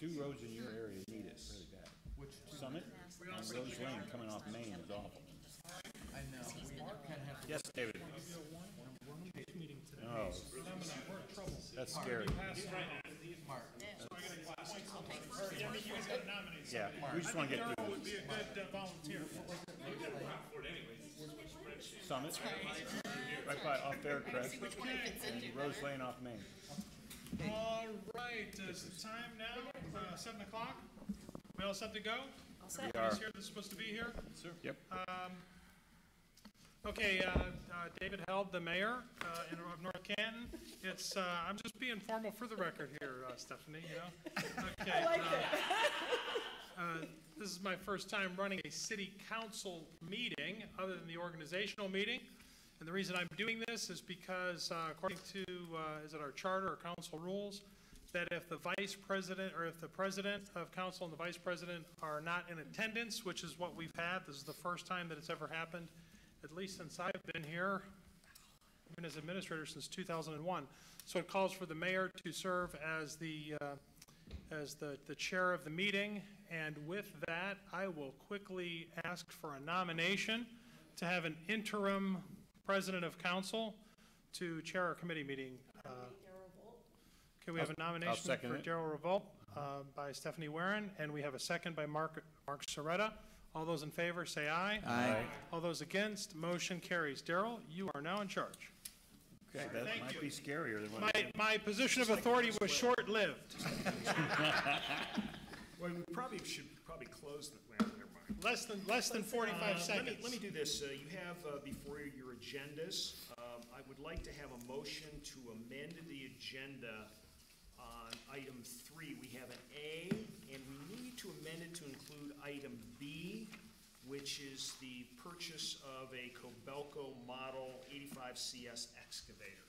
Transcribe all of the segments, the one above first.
two roads in your area need it really bad. Which Summit and Rose Lane coming off Main is awful. I know. We kind of have to. Yes, David. Oh, that's scary. Yeah, we just want to get through would be a good volunteer. Summit, right by off Faircrest, and Rose Lane off Main. All right, is it time now? 7 o'clock? We all set to go? All set. Everybody's here that's supposed to be here? Sir. Yep. Okay, David Held, the mayor of North Canton. It's I'm just being formal for the record here, Stephanie. You know. Okay. I like that. This is my first time running a city council meeting, other than the organizational meeting. And the reason I'm doing this is because, according to is it our charter or council rules, that if the vice president or if the president of council and the vice president are not in attendance, which is what we've had, this is the first time that it's ever happened, at least since I've been here, I've been as administrator since 2001. So it calls for the mayor to serve as the chair of the meeting. And with that, I will quickly ask for a nomination to have an interim president of council to chair our committee meeting. Okay, we have a nomination for Darrell Revolt by Stephanie Warren, and we have a second by Mark Soretta. All those in favor say aye. Aye. All those against, motion carries. Darrell, you are now in charge. Okay, that Thank might you. be scarier than what. My position of authority was short-lived. Well, we should close the, well, never mind. Less than 45 seconds. Let me do this. You have before you your agendas. I would like to have a motion to amend the agenda on item 3. We have an A, and we need to amend it to include item B, which is the purchase of a Cobelco Model 85 CS excavator.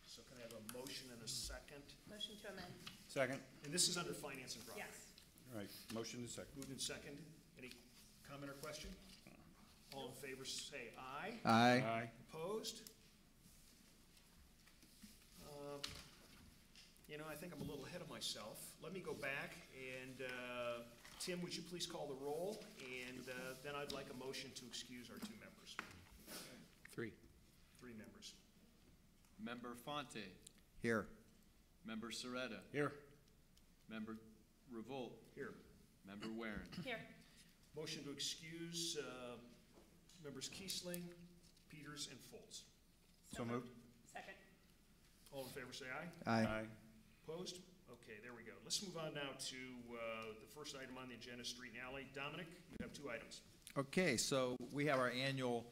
So can I have a motion and a second? Motion to amend. Second. And this is under finance and property. Yes. All right, motion to second. Moved in second. Any comment or question? All in favor say aye. Aye. Opposed? You know, I think I'm a little ahead of myself. Let me go back and, Tim, would you please call the roll? And then I'd like a motion to excuse our 2 members. 3 members. Member Fonte. Here. Member Soretta. Here. Member Revolt. Here. Member Warren. Here. Motion to excuse members Kiesling, Peters, and Foltz. So moved. Second. All in favor say aye. Aye. Opposed? Okay, there we go. Let's move on now to the first item on the agenda, street and alley. Dominic, you have 2 items. Okay, so we have our annual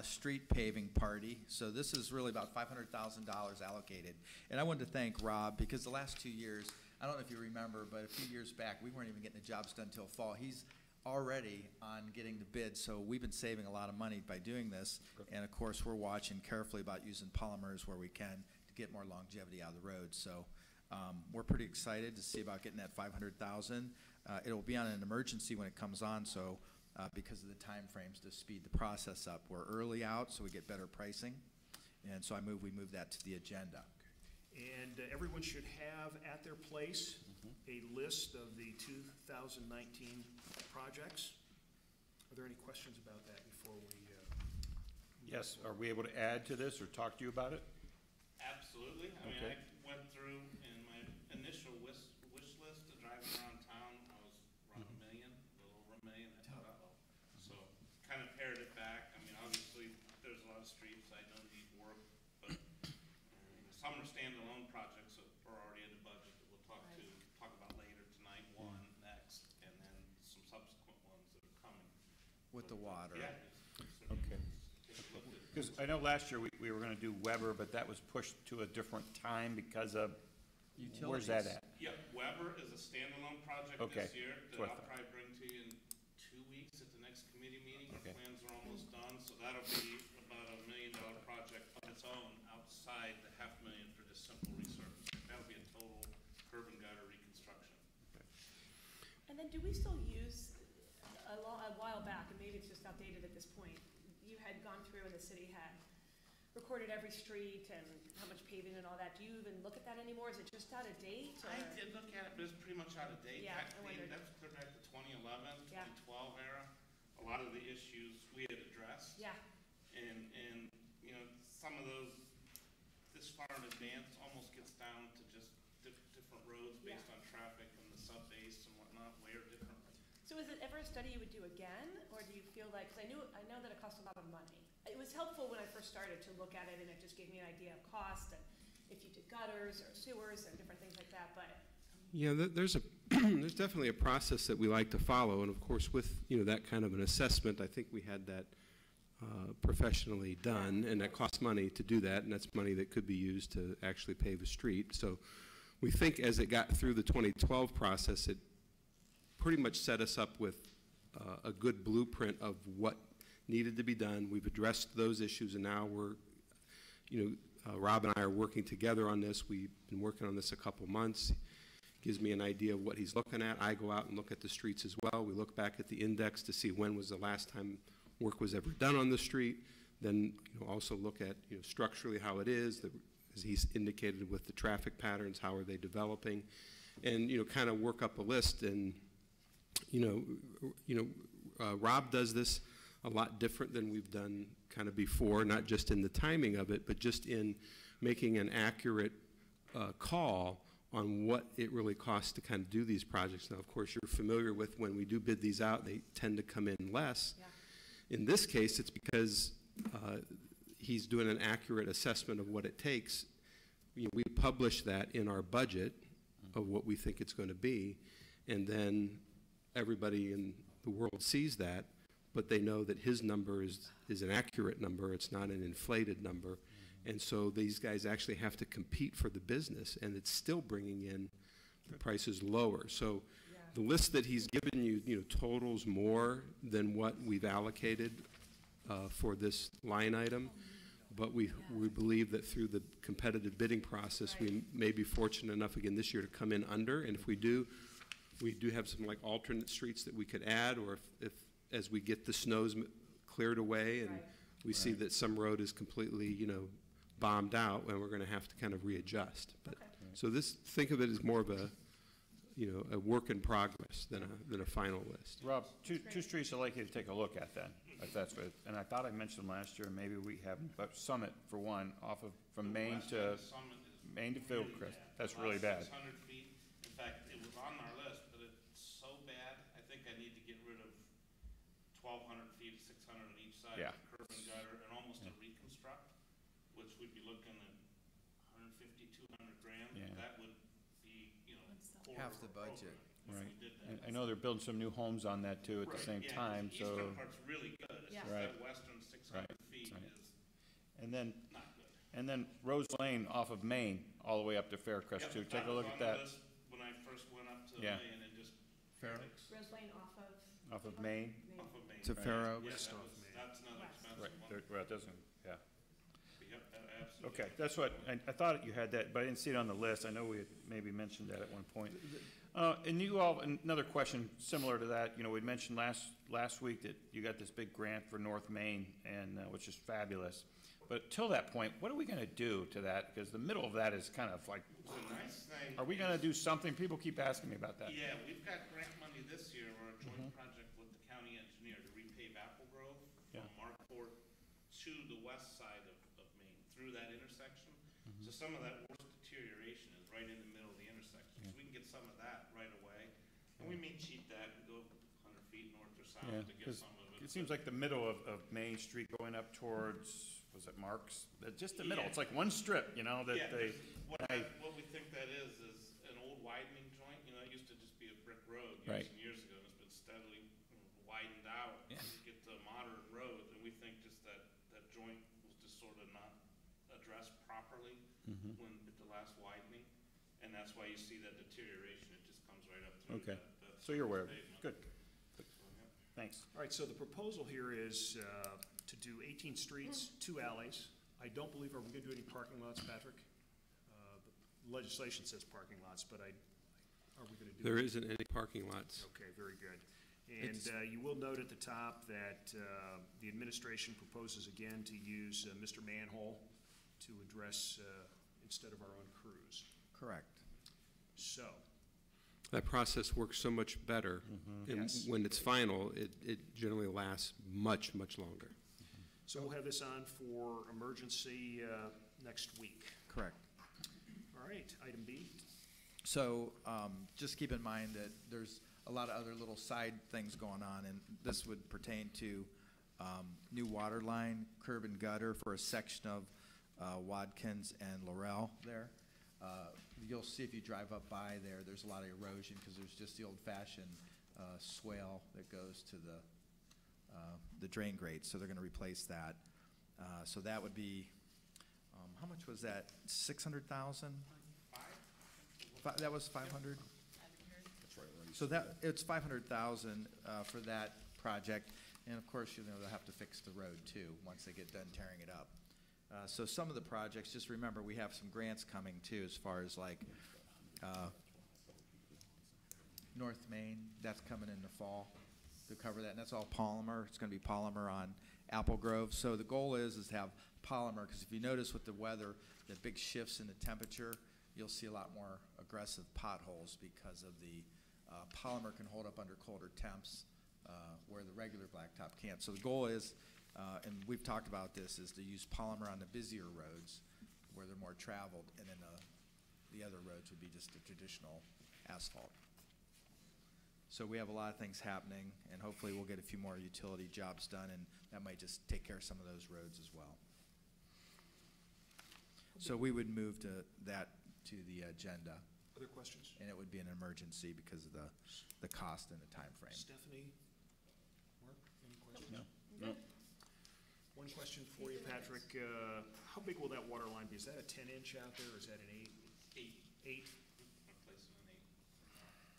street paving party. So this is really about $500,000 allocated. And I wanted to thank Rob because the last 2 years, I don't know if you remember, but a few years back, we weren't even getting the jobs done until fall. He's already on getting the bid, so we've been saving a lot of money by doing this. And of course, we're watching carefully about using polymers where we can to get more longevity out of the road. So we're pretty excited to see about getting that $500,000. It'll be on an emergency when it comes on, so because of the time frames to speed the process up. We're early out, so we get better pricing. And so we move that to the agenda. And everyone should have at their place a list of the 2019 projects. Are there any questions about that before we? Yes, are we able to add to this or talk to you about it? Absolutely. I mean, Okay. I went through in my initial wish list to driving around town. I was around a million, a little over $1 million. I thought, uh-oh. So kind of pared it back. I mean, obviously, there's a lot of streets I know need work, but some are standalone projects that are already in the budget that we'll talk about later tonight. One next, and then some subsequent ones that are coming With the water. Yeah. Okay. Because I know last year we were going to do Weber, but that was pushed to a different time because of, where's that at? Yep, Weber is a standalone project Okay. this year that That's I'll what I probably bring to you in 2 weeks at the next committee meeting. Okay. The plans are almost done, so that'll be about $1 million project on its own outside the $500,000 for just simple resurfacing. That'll be a total curb and gutter reconstruction. Okay. And then do we still use, a while back, and maybe it's just outdated at this point, you had gone through and the city had recorded every street and how much paving and all that. Do you even look at that anymore? Is it just out of date? I or- did look at it, but it's pretty much out of date. Yeah, Back I then, wondered. that's clear back to 2011, Yeah. 2012 era. A lot of the issues we had addressed. Yeah, And, you know, some of those, this far in advance, almost gets down to just different roads based Yeah. on traffic and the sub-base and whatnot, way are different. so is it ever a study you would do again? Or do you feel like, because I know that it costs a lot of money. It was helpful when I first started to look at it and it just gave me an idea of cost and if you did gutters or sewers and different things like that, but Yeah, there's a, there's definitely a process that we like to follow, and of course, with, you know, that kind of an assessment, I think we had that professionally done, and that costs money to do that, and that's money that could be used to actually pave a street. So we think as it got through the 2012 process, it pretty much set us up with a good blueprint of what needed to be done. We've addressed those issues, and now we're, you know, Rob and I are working together on this. We've been working on this a couple months. Gives me an idea of what he's looking at. I go out and look at the streets as well. We look back at the index to see when was the last time work was ever done on the street. Then, you know, also look at, you know, structurally how it is, as he's indicated with the traffic patterns, how are they developing, and, you know, kind of work up a list. And, Rob does this a lot different than we've done kind of before, not just in the timing of it, but just in making an accurate call on what it really costs to kind of do these projects. Now, of course, you're familiar with when we do bid these out, they tend to come in less. yeah. In this case, it's because he's doing an accurate assessment of what it takes. You know, we publish that in our budget of what we think it's going to be, and then everybody in the world sees that, but they know that his number is an accurate number. It's not an inflated number. And so these guys actually have to compete for the business, and it's still bringing in the prices lower. So Yeah. the list that he's given you, you know, totals more than what we've allocated for this line item. But we believe that through the competitive bidding process, we may be fortunate enough again this year to come in under. And if we do have some like alternate streets that we could add, or if as we get the snows cleared away and Right. we see that some road is completely, you know, bombed out, and we're going to have to kind of readjust. But Okay. so think of it as more of a, you know, a work in progress than a final list. Rob, two streets I'd like you to take a look at then, if that's what, and I thought I mentioned last year, maybe we have, but Summit for one, from Maine to Fieldcrest, that's really bad. 600 feet. In fact, it was on our list, but it's so bad, I think I need to get rid of 1,200 feet, 600 on each side. Yeah. Curb and gutter, and almost a reconstruct, which we'd be looking at 150, 200 grand. Yeah. That would be, you know, quarter Half of the our budget. program if Right. we did And that. I know they're building some new homes on that too at the same Yeah, time, the so, eastern part's really good. It's Yeah. just Right. that western 600 feet right. is and then not good. Rose Lane off of Maine, all the way up to Faircrest Yep, too. Take a was look on at the that, list when I first went up to Yeah. Maine and just. Fair Rose Lane off of. off of Maine. Off of Maine. To Right. Fair Yeah, Oaks. that's another West. expensive Right, one. well, it doesn't, yeah. Yep, absolutely. Okay, that's what, I thought you had that, but I didn't see it on the list. I know we had maybe mentioned that at one point. And you all, another question similar to that, you know, we mentioned last week that you got this big grant for North Main, and, which is fabulous. But till that point, what are we gonna do to that? Because the middle of that is kind of like, The nice thing. are we gonna do something? People keep asking me about that. Yeah, we've got grant money this year, or a Mm-hmm. joint project with the county engineer to repave Apple Grove Yeah. from Markport to the west side of Maine, through that intersection. Mm-hmm. So some of that worst deterioration is right in the middle of the intersection, so we can get some of that right away. And we may cheat that and go 100 feet north or south Yeah, to get 'cause some of it. it seems like the middle of Main Street going up towards, was it Marks? Just the middle. Yeah. It's like one strip, you know, Yeah, that they, what we think that is an old widening joint, you know, it used to just be a brick road Right. years and years ago, and it's been steadily widened out Yeah. to get to modern roads, and we think just that joint was just sort of not addressed properly Mm-hmm. when, at the last widening, and that's why you see that deterioration, it just comes right up through Okay. that. so you're aware of it. pavement. Good, So, yeah. thanks. All right, so the proposal here is to do 18 streets, 2 alleys. I don't believe, are we going to do any parking lots, Patrick? The legislation says parking lots, but are we going to do? There isn't any parking lots. Okay, very good. And It's- you will note at the top that the administration proposes again to use Mr. Manhole to address instead of our own crews. Correct. So, That process works so much better. And Yes. when it's final, it generally lasts much, much longer. so we'll have this on for emergency next week. Correct. All right, item B. So just keep in mind that there's a lot of other little side things going on, and this would pertain to new water line, curb and gutter for a section of Watkins and Laurel there. You'll see if you drive up by there, there's a lot of erosion because there's just the old-fashioned swale that goes to the drain grate, so they're going to replace that. So that would be, how much was that? 600,000? That was 500? So that, it's 500,000 for that project, and of course, you know, they'll have to fix the road too, once they get done tearing it up. So some of the projects, just remember, we have some grants coming too, as far as like North Main, that's coming in the fall to cover that, and that's all polymer. It's gonna be polymer on Apple Grove. So the goal is to have polymer, because if you notice with the weather, the big shifts in the temperature, you'll see a lot more aggressive potholes because of the polymer can hold up under colder temps where the regular blacktop can't. So the goal is, and we've talked about this, is to use polymer on the busier roads where they're more traveled, and then the other roads would be just the traditional asphalt. So we have a lot of things happening, and hopefully we'll get a few more utility jobs done, and that might just take care of some of those roads as well. So we would move that to the agenda, Other questions? and it would be an emergency because of the cost and the time frame. Stephanie? Mark, any questions? No. No. One question for you, Patrick. How big will that water line be? Is that a 10-inch out there, or is that an 8? 8? Replacing an 8.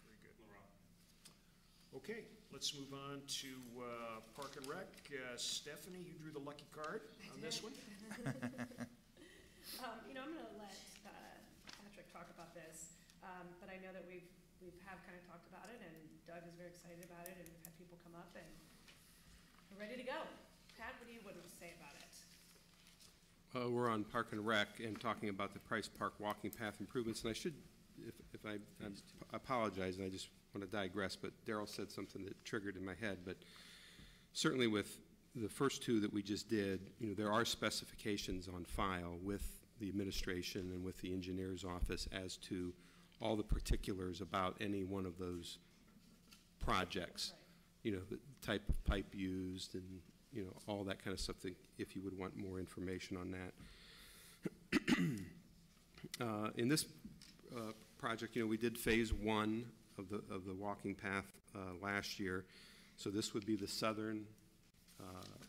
Very good. Laurel. Okay, let's move on to Park and Rec. Stephanie, you drew the lucky card on this one. You know, I'm gonna let Patrick talk about this, but I know that we have kind of talked about it, and Doug is very excited about it, and we've had people come up, and we're ready to go. Pat, what do you say about it? We're on Park and Rec and talking about the Price Park walking path improvements, and I should, if I apologize, and I just want to digress, but Darrell said something that triggered in my head, but certainly with the first two that we just did, you know, there are specifications on file with the administration and with the engineer's office as to all the particulars about any one of those projects. Right. You know, the type of pipe used and, you know, all that kind of stuff, that if you would want more information on that. In this project, you know, we did phase 1 of the walking path last year. So this would be the southern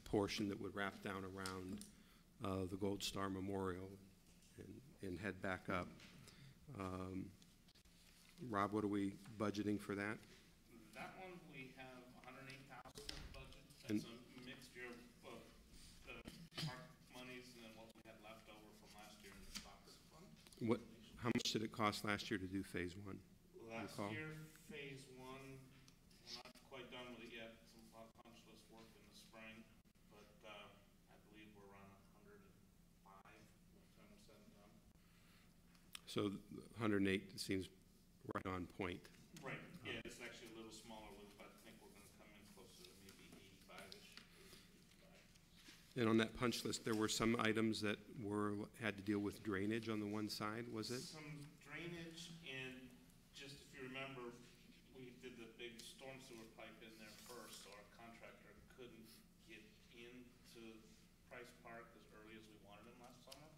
portion that would wrap down around the Gold Star Memorial and head back up. Rob, what are we budgeting for that? That one, we have 108,000 budget. And- That's a mixture of the park monies and then what we had left over from last year in the soccer fund. How much did it cost last year to do phase 1? Last Recall? year, phase 1, we're not quite done with it yet. Some punch list work in the spring, but I believe we're around 105 with time said and done. So 108 seems right on point. Right, yeah, it's actually a little smaller loop. I think we're gonna come in closer to maybe 85-ish, 85. And on that punch list, there were some items that had to deal with drainage on the one side, was it? Some drainage, and just if you remember, we did the big storm sewer pipe in there first, so our contractor couldn't get into Price Park as early as we wanted him last summer.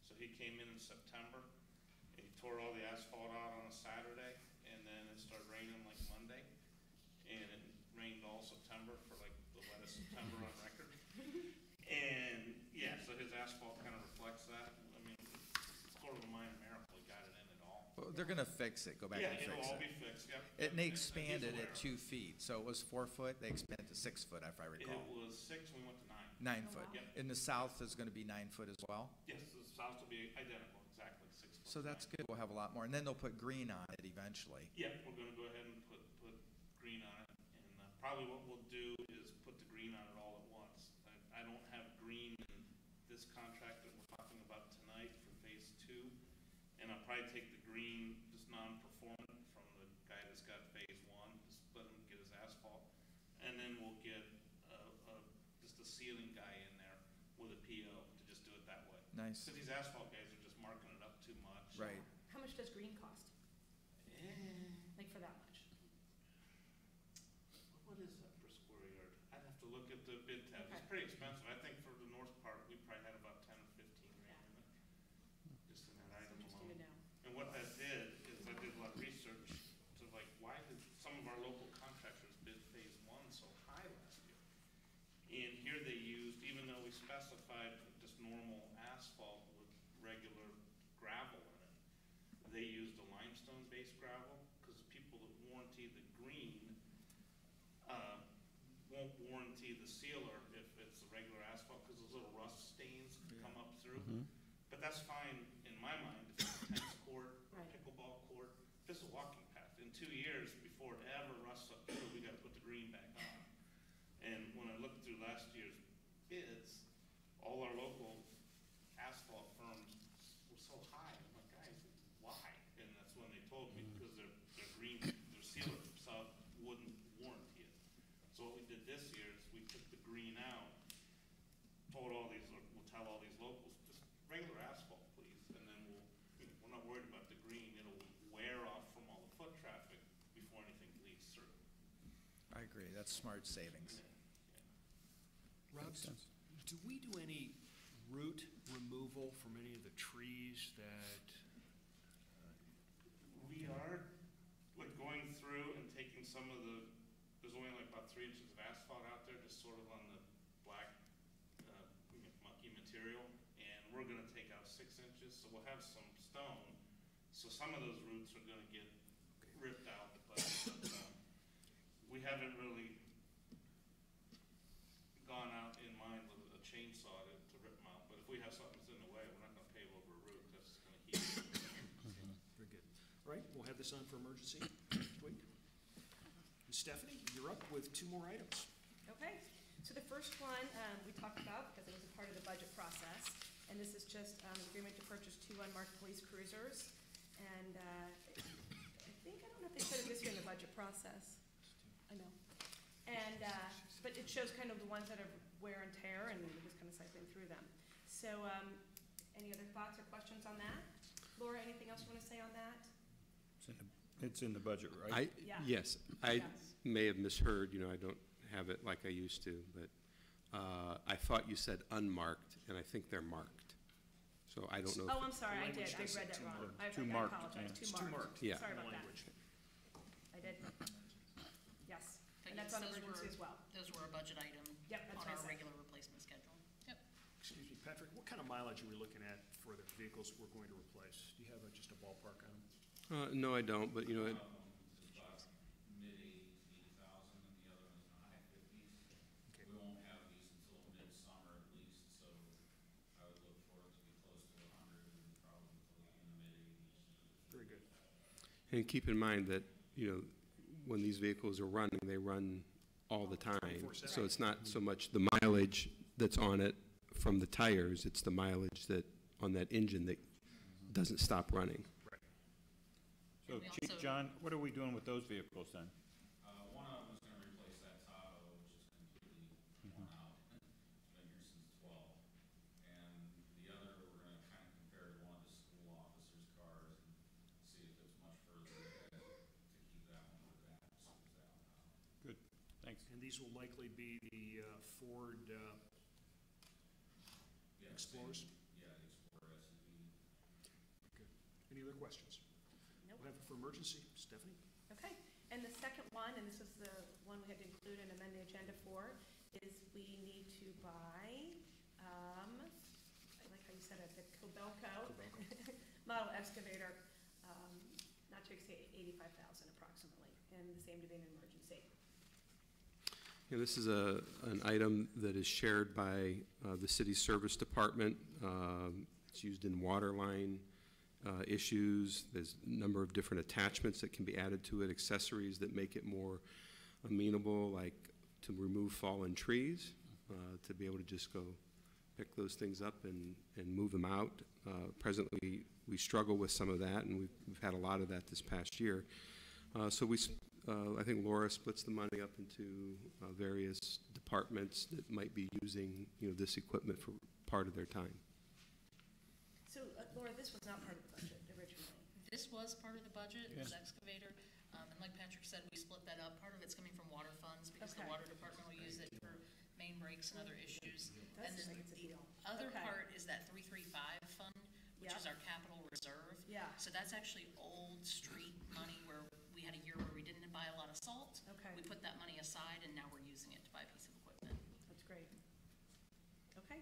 So he came in September, and he tore all the asphalt out on a Saturday, and then it started raining like Monday, and it rained all September for like the wettest September on record. And, yeah, so his asphalt kind of reflects that. I mean, it's sort of a minor miracle he got it in at all. Well, they're gonna fix it, go back and Yeah, fix it'll all it. be fixed, yep. And they He's expanded aware. it 2 feet, so it was 4 foot, they expanded to 6 foot, if I It recall. was 6, we went to 9. 9 foot. Yep. In the south is gonna be 9 foot as well, Yes, the south will be identical, exactly 6 foot. so that's 9. good, we'll have a lot more, and then they'll put green on it eventually. Yeah, we're gonna go ahead and put green on it and probably what we'll do is put the green on it all at once. I don't have green in this contract that we're talking about tonight for phase 2, and I'll probably take the green, just non-performant, from the guy that's got phase 1, just let him get his asphalt, and then we'll get just a sealing guy in there with a PO to just do it that way. Nice. Because these asphalt guys are just marking it up too much. Right. How much does green cost? Like for that much? What is that per square yard? I'd have to look at the bid tab. Okay. It's pretty expensive. I think for the north part, we probably had about 10 or 15 grand in it, just in that item Interesting to alone. know. And what that did is I did a lot of research to like, why did some of our local contractors bid phase 1 so high last year? And here they used, even though we specified just normal asphalt with regular gravel in it, they used a limestone-based gravel, because people that warranty the green won't warranty the sealer if it's a regular asphalt, because those little rust stains can come up through. But that's fine in my mind if it's a tennis court, or Right. pickleball court, if it's a walking path. In 2 years, before it ever rusts up through, we gotta put the green back on. And when I looked through last year's bids, all our local asphalt firms were so high. I'm like, guys, why? And that's when they told me, because their green, their sealer sub wouldn't warranty it. So what we did this year is we took the green out, told all these, we'll tell all these locals, just regular asphalt, please, and then we're not worried about the green. It'll wear off from all the foot traffic before anything leaks through. I agree. That's smart savings. Rob, Makes sense. do we do any root removal from any of the trees that, We are, like, going through and taking some of the, there's only like about 3 inches of asphalt out there, just sort of on the black, mucky material, and we're gonna take out 6 inches, so we'll have some stone. So some of those roots are gonna get ripped out, but we haven't really gone out in mind with a chainsaw to rip them out. But if we have something that's in the way, we're not gonna pave over a root, that's gonna heat. very good. All right, we'll have this on for emergency next week. And Stephanie, you're up with 2 more items. Okay, so the first one we talked about because it was a part of the budget process, and this is just an agreement to purchase 2 unmarked police cruisers. And I think, I don't know if they said it this year in the budget process. I know. And, but it shows kind of the ones that are wear and tear, and we're just kind of cycling through them. So any other thoughts or questions on that? Laura, anything else you want to say on that? It's in the budget, right? Yeah. Yes, I Yes. may have misheard, I don't have it like I used to, but I thought you said unmarked, and I think they're marked. So I don't know. Oh, I'm sorry, I language did. I does read say that wrong. I Two marked, apologize. yeah. It's 2 marked. Yeah. Sorry about that. Language. I did. Yes, But and that's yes, on those emergency were- as well. Those were a budget item Yep, that's on what I our said. regular replacement schedule. Yep. Excuse me, Patrick, what kind of mileage are we looking at for the vehicles we're going to replace? Do you have just a ballpark on them? No, I don't, but Um, it, mid-80,000, and the other one's in the high 50s. Okay. We won't have these until midsummer at least, so I would look for it to be close to 100 and probably in the mid-80s. Very good. and keep in mind that, when these vehicles are running, they run all the time. 24/7. So it's not so much the mileage that's on it from the tires, it's the mileage that, on that engine that doesn't stop running. So, And we Chief also- John, what are we doing with those vehicles then? One of them is gonna replace that Tahoe, which is completely worn out. It's been here since 12. And the other, we're gonna kind of compare to one of the school officers' cars and see if it's much further ahead to keep that one with that, switch that one out. Good, thanks. And these will likely be the Ford Yeah, Explorers? Yeah, the Explorer SUV. Good. Any other questions? Nope. We'll have it for emergency. Stephanie? Okay, and the second one, and this is the one we had to include and amend the agenda for, is we need to buy, I like how you said it, the Kobelco model excavator, not to exceed 85,000 approximately, and the same to be an emergency. This is an item that is shared by the city service department. It's used in water line issues. There's a number of different attachments that can be added to it, accessories that make it more amenable, like to remove fallen trees, to be able to just go pick those things up and move them out. Presently, we struggle with some of that, and we've had a lot of that this past year. So I think Laura splits the money up into various departments that might be using, this equipment for part of their time. So, Laura, this was not part of the budget originally. This was part of the budget, Yeah. this excavator, and like Patrick said, we split that up. Part of it's coming from water funds, because the Okay. water department will use it for main breaks and other issues. That And seems then like it's a the deal. other Okay. part is that 335 fund, which Yeah. is our capital reserve. Yeah. So that's actually old street money where we had a year where we didn't buy a lot of salt. Okay. We put that money aside, and now we're using it to buy a piece of equipment. That's great. Okay.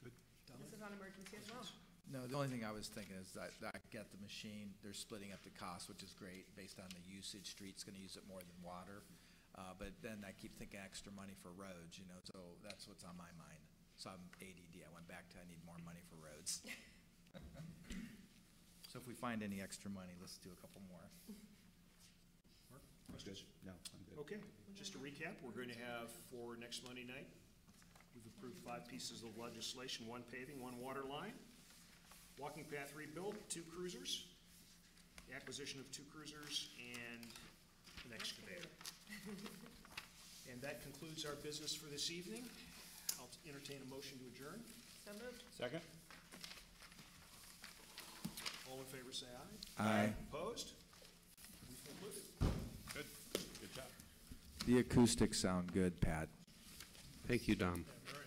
Good. This is on emergency as well. No, the only thing I was thinking is that I get the machine, they're splitting up the cost, which is great, based on the usage. Street's gonna use it more than water. But then I keep thinking extra money for roads, so that's what's on my mind. So I'm ADD, I went back to I need more money for roads. So if we find any extra money, let's do a couple more. Mark, That's questions? good. No, I'm good. Okay, just to recap, we're going to have for next Monday night, we've approved 5 pieces of legislation, 1 paving, 1 water line, walking path rebuild, 2 cruisers, the acquisition of 2 cruisers, and an excavator. And that concludes our business for this evening. I'll entertain a motion to adjourn. So moved. Second? All in favor, say aye. Aye. Opposed? We've concluded. Good. Good job. The acoustics sound good, Pat. Thank you, Dom. All right.